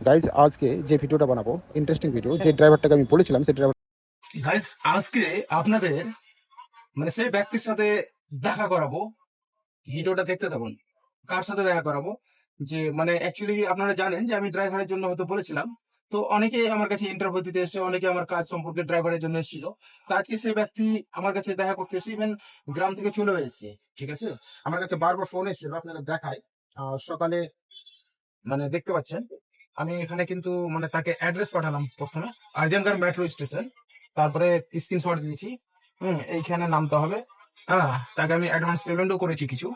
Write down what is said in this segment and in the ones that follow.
Guys আজকে যে ভিডিওটা বানাবো ইন্টারেস্টিং ভিডিও, যে ড্রাইভারটাকে আমি বলেছিলাম সেই ড্রাইভার। গাইস আজকে আপনাদের সেই ব্যক্তির সাথে দেখা করাবো। ভিডিওটা দেখতে থাকুন। কার সাথে দেখা করাবো? যে অ্যাকচুয়ালি আপনারা জানেন যে আমি ড্রাইভারের জন্য হয়তো বলেছিলাম। তো অনেকে আমার কাছে ইন্টারভিউ দিতে এসেছে, অনেকে আমার কাজ সম্পর্কে ড্রাইভারের জন্য এসেছিল। তো আজকে সেই ব্যক্তি আমার কাছে দেখা করতে এসেছে, ইভেন গ্রাম থেকে চলে এসেছে। ঠিক আছে, আমার কাছে বারবার ফোন এসেছিল, আপনারা দেখায় সকালে দেখতে পাচ্ছেন। আমি এখানে কিন্তু তাকে অ্যাড্রেস পাঠালাম প্রথমে, আর্জেন্টার মেট্রো স্টেশন। তারপরে স্ক্রিনশট দিয়েছি, এইখানে নামতে হবে। হ্যাঁ, তাকে আমি অ্যাডভান্স পেমেন্টও করেছি কিছু।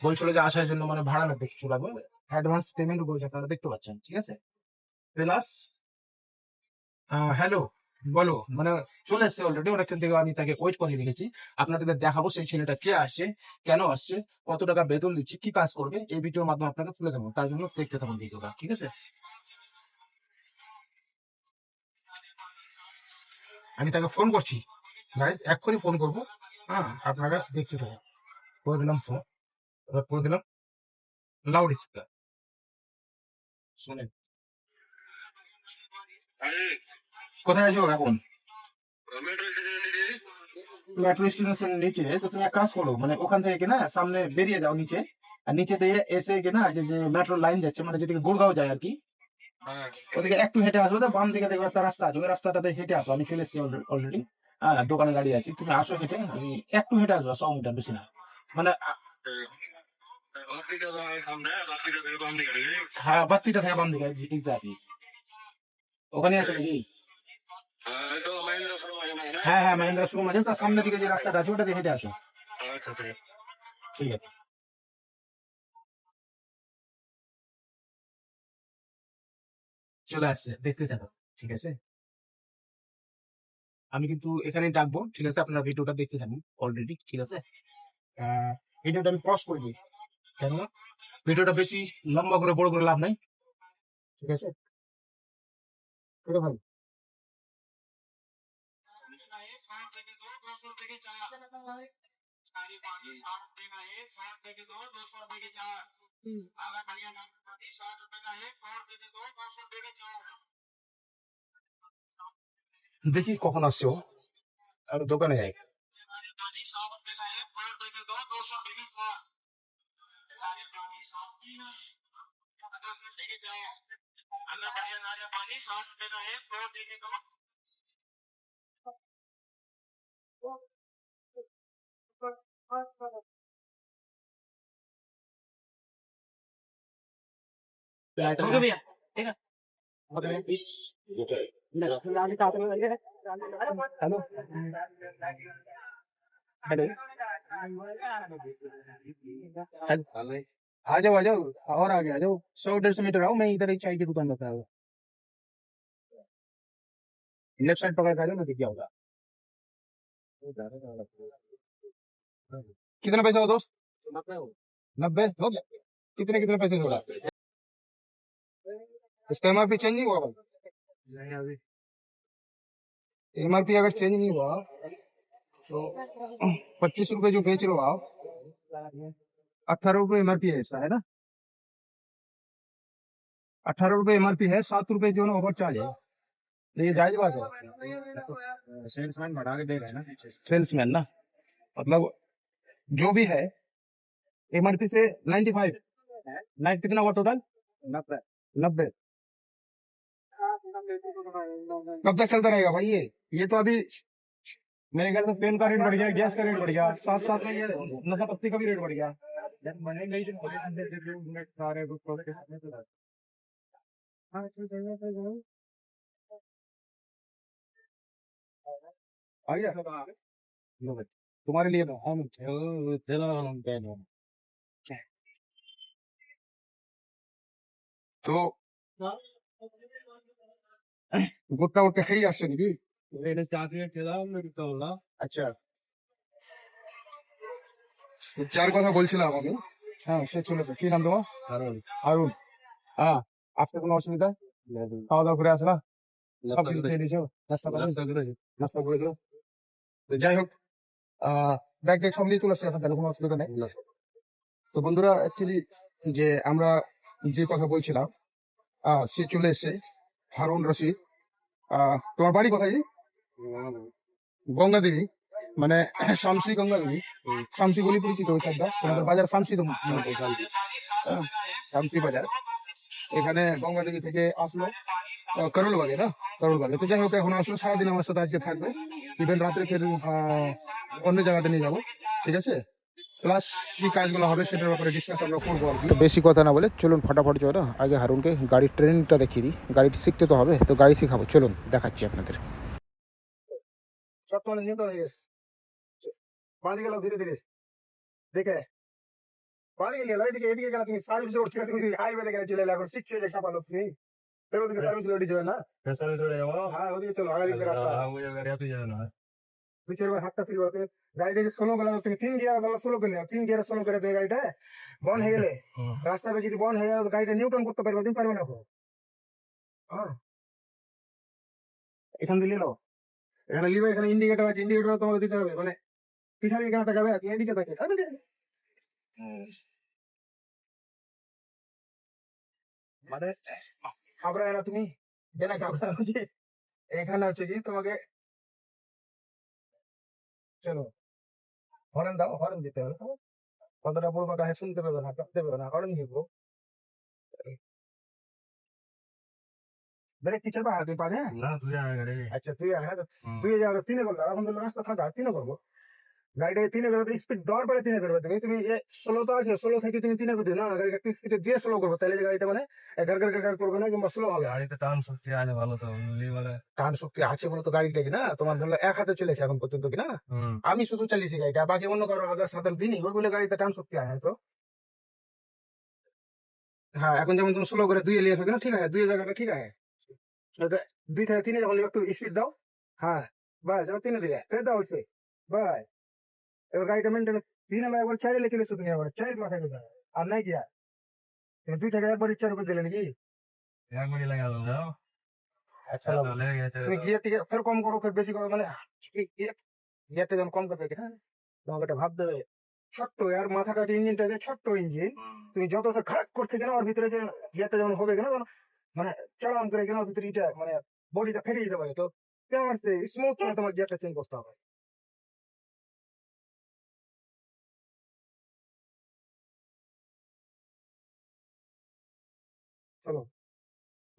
বলছিল যে আসার জন্য ভাড়া লাগবে, কিছু লাগবে, অ্যাডভান্স পেমেন্টও করেছি, আপনারা দেখতে পাচ্ছেন। ঠিক আছে, প্লাস হ্যালো, বলো, চলে এসছে অলরেডি, অনেকক্ষণ থেকে আমি তাকে ওয়েট করে রেখেছি। আপনাদের দেখাবো সেই ছেলেটা কে আসছে, কেন আসছে, কত টাকা বেতন দিচ্ছে, কি কাজ করবে, এই ভিডিওর মাধ্যমে আপনাকে তুলে দেবো। তার জন্য দেখতে থাকুন ভিডিওটা। ঠিক আছে, আমি তাকে ফোন করছি, গাইজ এক্ষুনি ফোন করবো। হ্যাঁ, আপনারা দেখতে থাকুন। করে দিলাম ফোন, এবার করে দিলাম লাউড স্পিকার, শুনেন। কোথায় আছো এখন? মেট্রো স্টেশনের নিচে। তো তুমি এক কাজ করো, ওখান থেকে কিনা সামনে বেরিয়ে যাও নিচে, আর নিচে দিয়ে এসে কিনা যে মেট্রো লাইন যাচ্ছে, যেদিকে গুড়গাঁও যায় আর কি, ওদিকে একটু হেঁটে আসো, তো বাম দিকে দেখো একটা রাস্তা আছে, ওই রাস্তাটাতে হেঁটে আসো। আমি চলে এসেছি অলরেডি। হ্যাঁ, দোকানে দাঁড়িয়ে আছি, তুমি আসো হেঁটে। আমি একটু হেঁটে আসবো, 100 মিটার, বেশি না। মানে হ্যাঁ, বাত্তিটা থেকে বাম দিকে এক্স্যাক্টলি ওখানে আসো নাকি? হ্যাঁ হ্যাঁ, মহেন্দ্র শোরুম আছে, তার সামনের দিকে যে রাস্তাটা আছে ওটা দিয়ে হেঁটে আসো। ঠিক আছে, চলে আসছে, দেখতে থাকো। ঠিক আছে, আমি কিন্তু এখানেই ডাকবো। ঠিক আছে, আপনারা ভিডিওটা দেখতে থাকুন অলরেডি। ঠিক আছে, ভিডিওটা আমি পজ করে দিই, কেননা ভিডিওটা বেশি লম্বা করে বড় করে লাভ নাই। ঠিক আছে, ছোট ভাই, দেখি কখন আসছে ও। আমি দোকানে যাই। हेलो हेलो, आ जाओ आ जाओ, और आगे आ जाओ, 100 150 मीटर आओ, मैं इधर एक चाय की दुकान बताया हूँ। लेफ्ट साइड पकड़ के आ जाओ, मैं दिख जाऊंगा। कितना पैसा हो दोस्त? 90 हो गया। कितने कितने पैसे जोड़ा? इसका एमआरपी चेंज नहीं हुआ भाई? एमआरपी अगर चेंज नहीं हुआ तो 25 रुपए जो बेच रहे हो आप, 18 रुपए एमआरपी है इसका, है ना? 18 रुपए एमआरपी है, 7 रुपए जो ना ओवर चार्ज है। तो ये जायज बात है, सेल्समैन बढ़ा के दे रहे हैं ना, सेल्समैन ना, मतलब जो भी है एमआरपी से 95। नाइट कितना हुआ टोटल? 90। कब तक चलता रहेगा भाई ये तो अभी मेरे ख्याल से तेल का रेट बढ़ गया, गैस का रेट बढ़ गया, साथ साथ में ये नशा पत्ती का भी रेट बढ़ गया। आ गया लो भाई, तुम्हारे लिए तो গুটটা উঠতে খেয়ে আসছে নাকি? আচ্ছা, যার কথা বলছিলাম আমি, হ্যাঁ সে চলেছে। কি নাম তোমার? হারুন। হারুন, হ্যাঁ, আজকে কোনো অসুবিধা? খাওয়া দাওয়া করে আসলা? সব কিছু খেয়ে নিয়েছো? নাস্তা করেছো? তো যাই হোক, ব্যাগ ট্যাগ সব নিয়ে চলে আসছে এখন, তাহলে কোনো অসুবিধা নেই। তো বন্ধুরা, অ্যাকচুয়ালি যে আমরা যে কথা বলছিলাম, সে চলে এসছে, হারুন রশিদ। তোমার বাড়ি কোথায় জি? গঙ্গা দেবী, মানে শামসি গঙ্গা দেবী, শামসি বলি পরিচিত ওই সাইডটা, তোমাদের বাজার শামসি তো শামসি বাজার। এখানে গঙ্গা দেবী থেকে আসলো করলবাগে, না করলবাগে। তো যাই হোক, এখন আসলো, সারাদিন আমার সাথে আজকে থাকবে, ইভেন রাত্রে ফের অন্য জায়গাতে নিয়ে যাবো, ঠিক আছে। প্লাস কি কাজগুলো হবে সেটার ব্যাপারে ডিসকাস আমরা করবো আর কি। তো বেশি কথা না বলে চলুন ফটাফট চলো, আগে হারুনকে গাড়ির ট্রেনিংটা দেখিয়ে দিই। গাড়ি শিখতে তো হবে, তো গাড়ি শিখাবো, চলুন দেখাচ্ছি আপনাদের। সব তোমার নিয়ন্ত্রণ হয়ে গেছে, বাড়ি গেল ধীরে ধীরে দেখে, বাড়ি গেল এদিকে, এদিকে গেল তুমি সার্ভিস রোড থেকে, তুমি হাইওয়ে থেকে চলে এলে, এখন শিখছে যে খাপালো তুমি, ফের ওদিকে সার্ভিস রোডে যাবে না, सर्विस रोड जाओ হ্যাঁ ওদিকে চলো, আগে দিকে রাস্তা। मुझे अगर या तो जाना है দুই চারবার হাতটা ফিরবে, গাড়িটাকে স্লো করে তুমি, তিন গিয়ার গেল স্লো করলে, তিন গিয়ার স্লো করে তুমি গাড়িটা বন্ধ হয়ে গেলে, রাস্তাটা যদি বন্ধ হয়ে যাবে গাড়িটা নিউটন করতে পারবে, তুমি পারবে না। হ্যাঁ, এখান দিয়ে নিলো, এখানে লিভার, এখানে ইন্ডিকেটর আছে, ইন্ডিকেটর তোমাকে দিতে হবে, মানে পিছনে এখানে একটা যাবে, ইন্ডিকেটর আছে, মানে ঘাবড়ায় না তুমি, যেটা ঘাবড়ানো যে এখানে হচ্ছে কি তোমাকে, চলো হরেন দাও, হরেন দিতে হবে, কতটা বলবো কাছে শুনতে পাবে না, করতে পাবে না, হরেন দিব। ব্রেক কি চাপা তুমি পাবে? ना तू जा करे আচ্ছা তুই হ্যাঁ, তুই যাবে তিনে করলে, এখন তো রাস্তা ফাঁকা, তিনে করবো, গাড়িটাকে তিনে করবে, স্পিড দেওয়ার পরে তিনে করবে, তুমি তুমি ষোলো তো আছে, ষোলো থেকে তুমি তিনে করবে না, গাড়িটা একটু স্পিডে দিয়ে স্লো করবো, তাহলে গাড়িটা মানে গাড় করবে না, কিংবা স্লো হবে। गाड़ी तो टान सकती है आज ভালো তো লি বলে টান শক্তি আছে বলে তো গাড়িটা কি না তোমার ধরো এক হাতে চলেছে এখন পর্যন্ত, কি না আমি শুধু চালিয়েছি গাড়িটা, বাকি অন্য কারো হাজার সাধারণ দিনই ওই বলে গাড়িতে টান শক্তি আছে তো। হ্যাঁ, এখন যেমন তুমি স্লো করে দুই এলিয়ে থাকো না, ঠিক আছে, দুই জায়গাটা ঠিক আছে, এটা দুই থেকে তিনে যখন একটু স্পিড দাও, হ্যাঁ বাস, যখন তিনে দিলে ফের দাও হচ্ছে বাস, এবার গাড়িটা মেনটেন, তিনে বা একবার চার এলে চলেছো তুমি, আবার চার মাথায় দিতে হবে। আর নাই কি আর তুমি দুই থেকে একবার ইচ্ছার উপর দিলে নাকি? এক মিনিট লাগা দাও যাও আচ্ছা তো ले গেছে তুমি গিয়ার টিকে ফের কম করো, ফের বেশি করো, মানে গিয়ারটা যখন কম করবে, হ্যাঁ তোমাকে এটা ভাবতে হবে, ছোট্ট আর মাথাটা আছে, ইঞ্জিনটা আছে ছোট্ট ইঞ্জিন, তুমি যত খারাপ করতে কেন ওর ভিতরে যে গিয়ারটা যখন হবে কেন, মানে চালান করে কেন ওর ভিতরে এটা মানে বডিটা ফেটে যেতে পারে, তো কেমন স্মুথ করে তোমার গিয়ারটা চেঞ্জ করতে হবে। চলো,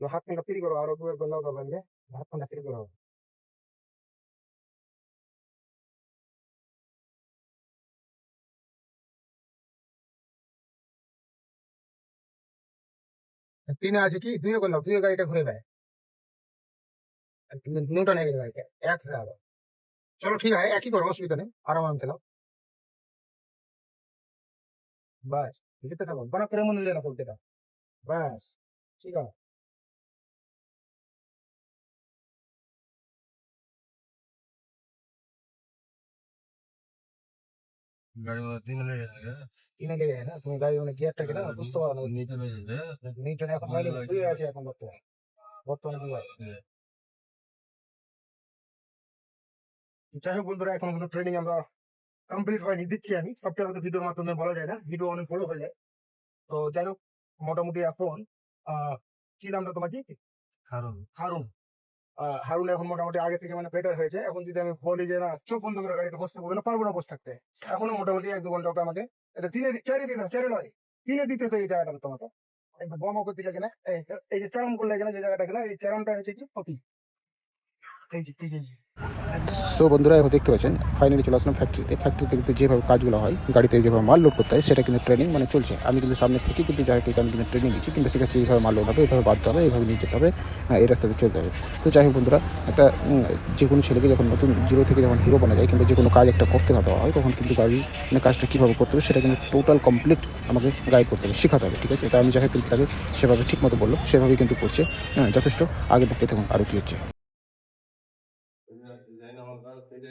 তো হাত খানটা ফ্রি করো, আরো দুয়ের বেলাও করবেন যে হাত খানটা ফ্রি করো। তিনে আছে কি, দুয়ে করলাম, দুয়ে গাড়িটা ঘুরে দেয়, নিউটন হয়ে গেছে গাড়িটা, এক হয়ে গেল। চলো ঠিক আছে, একই করো, অসুবিধা নেই, আরাম আরাম চালাও, বাস যেতে থাকো, বড় করে মনে লেনা করতে থাকো, বাস ঠিক আছে। গাড়ি में तीन ले जाएगा কিনে লেগে যায় না, তুমি গাড়ি মানে গিয়ারটাকে না বুঝতে পারো না, नीचे ले जाएगा নিউটন এখন হয়নি, দুয়ে আছে এখন বর্তমানে, বর্তমানে দুয়ে আছে। যাই হোক বন্ধুরা, এখন কিন্তু ট্রেনিং আমরা কমপ্লিট হয়নি, দিচ্ছি আমি সবটা, হয়তো ভিডিওর মাধ্যমে বলা যায় না, ভিডিও অনেক বড় হয়ে যায়। তো যাই হোক, মোটামুটি এখন কি নামটা তোমার, জি হারুন হারুন, হারুন এখন মোটামুটি আগে থেকে মানে বেটার হয়েছে। এখন যদি আমি বলি যে না চোখ বন্ধ করে গাড়িতে বসতে হবে না, পারবো না বসে থাকতে, এখনো মোটামুটি এক দু ঘন্টা ওকে আমাকে এটা তিনে চারে দিতে, চারে নয় তিনে দিতে, তো এই জায়গাটা তোমাকে একটু বম করতে গেছে না, এই যে চারণ করলে গেলে যে জায়গাটা গেলে, এই চারণটা হচ্ছে কি ক্ষতি, এই যে এই যে সো বন্ধুরা, এখন দেখতে পাচ্ছেন ফাইনালি চলে আসলাম ফ্যাক্টরিতে। ফ্যাক্টরিতে কিন্তু যেভাবে কাজগুলো হয়, গাড়িতে যেভাবে মাল লোড করতে হয়, সেটা কিন্তু ট্রেনিং মানে চলছে। আমি কিন্তু সামনে থেকে কিন্তু যাই হোক আমি কিন্তু ট্রেনিং দিচ্ছি, কিন্তু সেক্ষেত্রে এইভাবে মাল লোড হবে, এইভাবে বাঁধতে হবে, এইভাবে নিয়ে যেতে হবে, এই রাস্তাতে চলতে হবে। তো যাই হোক বন্ধুরা, একটা যে কোনো ছেলেকে যখন নতুন জিরো থেকে যখন হিরো বানা যায়, কিংবা যে কোনো কাজ একটা করতে দেওয়া হয়, তখন কিন্তু গাড়ি মানে কাজটা কীভাবে করতে হবে সেটা কিন্তু টোটাল কমপ্লিট আমাকে গাইড করতে হবে, শেখাতে হবে, ঠিক আছে। তো আমি যাই হোক কিন্তু তাকে সেভাবে ঠিক মতো বললো, সেভাবেই কিন্তু করছে। হ্যাঁ, যথেষ্ট। আগে দেখতে থাকুন আরও কী হচ্ছে। जाइन আমার কাছে থেকে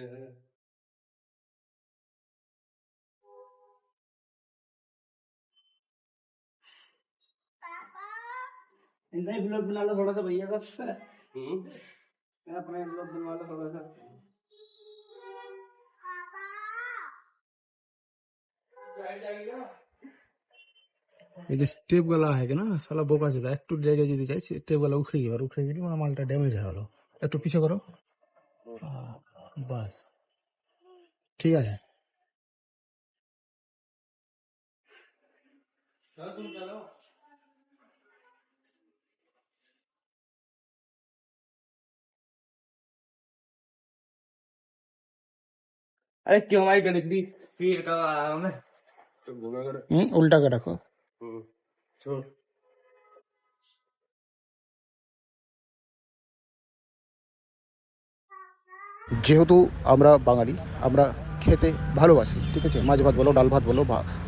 इनका ही ब्लॉग बना लो थोड़ा सा भैया का, হুম अपना ब्लॉग बनवा लो थोड़ा सा। এই যে স্টেপ গুলা হয় না সালা বোকা চোদা একটু জায়গায় যদি যাই স্টেপ গুলা উখড়ে গেল মানে মালটা ড্যামেজ হয়ে গেলো একটু পিছে করো বাস ঠিক আছে अरे क्यों भाई गणित भी फिर का आया मैं तो घूमे कर উল্টা করে রাখো छोड़ যেহেতু আমরা বাঙালি আমরা খেতে ভালোবাসি ঠিক আছে মাছ ভাত বলো ডাল ভাত বলো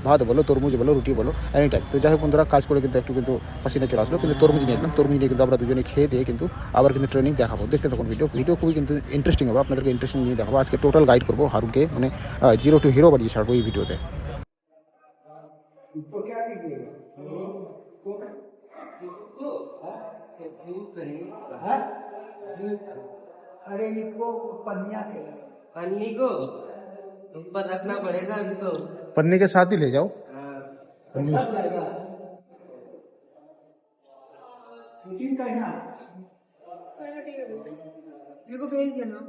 ভাত বলো তরমুজ বলো রুটি বলো এনি টাইম তো যাই হোক বন্ধুরা কাজ করে কিন্তু একটু কিন্তু পাসিনা চলে আসলো কিন্তু তরমুজ নিয়ে এলাম তরমুজ নিয়ে কিন্তু আমরা দুজনে খেয়ে দিয়ে কিন্তু আবার কিন্তু ট্রেনিং দেখাবো দেখতে থাকুন ভিডিও খুবই কিন্তু ইন্টারেস্টিং হবে আপনাদেরকে ইন্টারেস্টিং নিয়ে দেখাবো আজকে টোটাল গাইড করবো হারুনকে মানে 0 to হিরো বানিয়ে ছাড়বো এই ভিডিওতে अरे इनको पन्निया के अन्नी को तुम पर रखना पड़ेगा अभी तो पन्नी के साथ ही ले जाओ सब जाएगा शूटिंग का है ना मेरे को भेज देना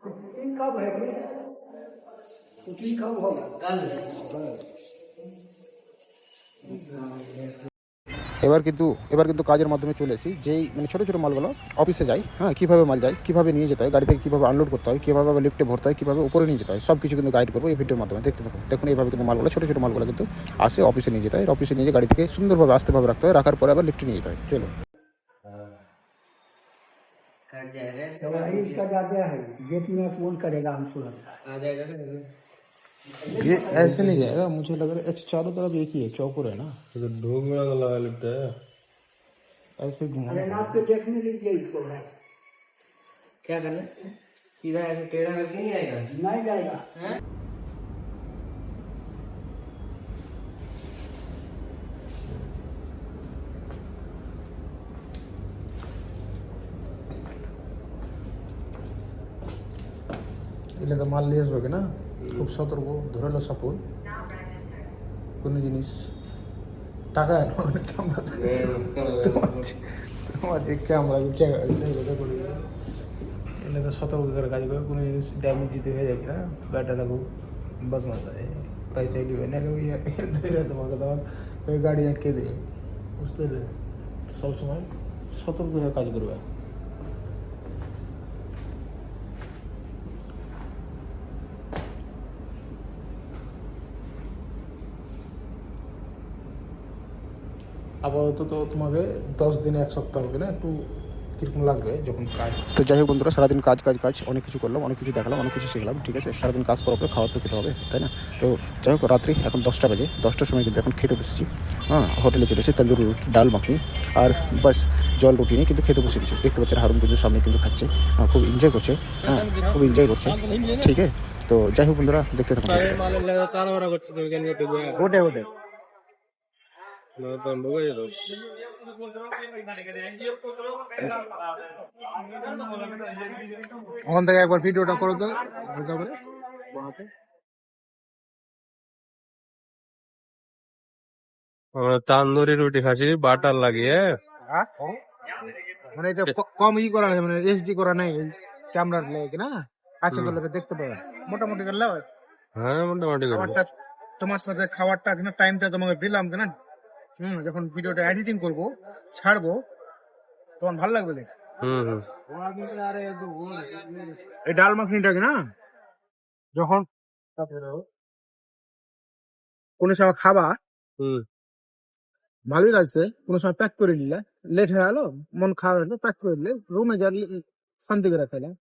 शूटिंग कब है शूटिंग कब होगा कल এবার কিন্তু কাজের মাধ্যমে চলে এসেছি যেই মানে ছোটো ছোটো মালগুলো অফিসে যায় হ্যাঁ কীভাবে মাল যায় কীভাবে নিয়ে যেতে হয় গাড়ি থেকে কীভাবে আনলোড করতে হয় কীভাবে আবার লিফটে ভরতে হয় কীভাবে উপরে নিয়ে যেতে হয় সব কিছু কিন্তু গাইড করবো এই ভিডিওর মাধ্যমে দেখতে থাকুন দেখুন এইভাবে কিন্তু মালগুলো ছোটো ছোটো মালগুলো কিন্তু আসে অফিসে নিয়ে যেতে হয় অফিসে নিয়ে গাড়ি থেকে সুন্দরভাবে আস্তেভাবে রাখতে হয় রাখার পরে আবার লিফটে নিয়ে যেতে হয় চলো कट जाएगा तो वही इसका ज्यादा है गेट में फोन करेगा हमको आ जाएगा ना ये ऐसे नहीं जाएगा मुझे लग रहा है चारों तरफ एक ही है चौकोर है ना तो ढोंग में लगा लिफ्ट है ऐसे घुमा अरे नाप के देखने दीजिए इसको भाई क्या करना सीधा ऐसे टेढ़ा करके नहीं आएगा नहीं जाएगा এলে তো মাল নিয়ে আসবে না খুব সতর্ক ধরে লো সাপোজ কোনো জিনিস টাকা তোমার যে ক্যামেরা এলে তো সতর্ক করে কাজ করে কোনো জিনিস ড্যামেজ যদি হয়ে যায় কিনা ব্যাটারা খুব বদমাস হয় পয়সা দিবে নাহলে ওই তোমাকে তখন ওই গাড়ি আটকে দেবে বুঝতে পেরে সবসময় সতর্ক হয়ে কাজ করবে আপাতত তো তোমাকে 10 দিনে 1 সপ্তাহ হবে না একটু কিরকম লাগবে যখন কাজ তো যাই হোক বন্ধুরা সারাদিন কাজ অনেক কিছু করলাম অনেক কিছু দেখালাম অনেক কিছু শিখলাম ঠিক আছে সারাদিন কাজ করার পরে খাওয়া তো খেতে হবে তাই না তো যাই হোক রাত্রি এখন 10টা বাজে 10টার সময় কিন্তু এখন খেতে বসেছি হ্যাঁ হোটেলে চলে এসেছি তন্দুরি রুটি ডাল মাখনি আর বাস জল রুটি নিয়ে কিন্তু খেতে বসে গেছি দেখতে পাচ্ছেন হারুন কিন্তু সামনে কিন্তু খাচ্ছে খুব এনজয় করছে হ্যাঁ খুব এনজয় করছে ঠিক আছে তো যাই হোক বন্ধুরা দেখতে থাকুন ওটে ওটে ওখান থেকে একবার ভিডিওটা করো তো तंदूरी रोटी खासी बाटर लगी है মানে এটা কম করা হয়েছে মানে এইচডি করা নাই ক্যামেরা লাগে না কাছে করলে দেখতে পাবে মোটামুটি করলে हाँ मोटामोटी খাবারটা তোমার সাথে খাবারটা কিনা টাইমটা তোমাকে দিলাম কিনা যখন ভিডিওটা এডিটিং করব ছাড়বো তখন ভালো লাগবে দেখ এই ডাল মাখনিটা কিনা যখন কোনো সময় খাবা ভালোই লাগছে কোনো সময় প্যাক করে নিলে লেট হয়ে গেলো মন খারাপ হলো প্যাক করে নিলে রুমে যা শান্তি করে খাইলে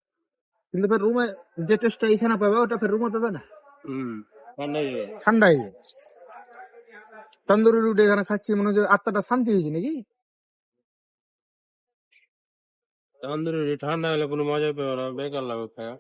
কিন্তু ফের রুমে যে টেস্টটা এখানে পাবে ওটা ফের রুমে পাবে না ঠান্ডাই তন্দুরি রুটি এখানে খাচ্ছি মনে হচ্ছে আত্মাটা শান্তি হয়েছে নাকি तंदूरी रोटी ठंडा হলে কোনো মজা পাবে না বেকার লাগে খায়া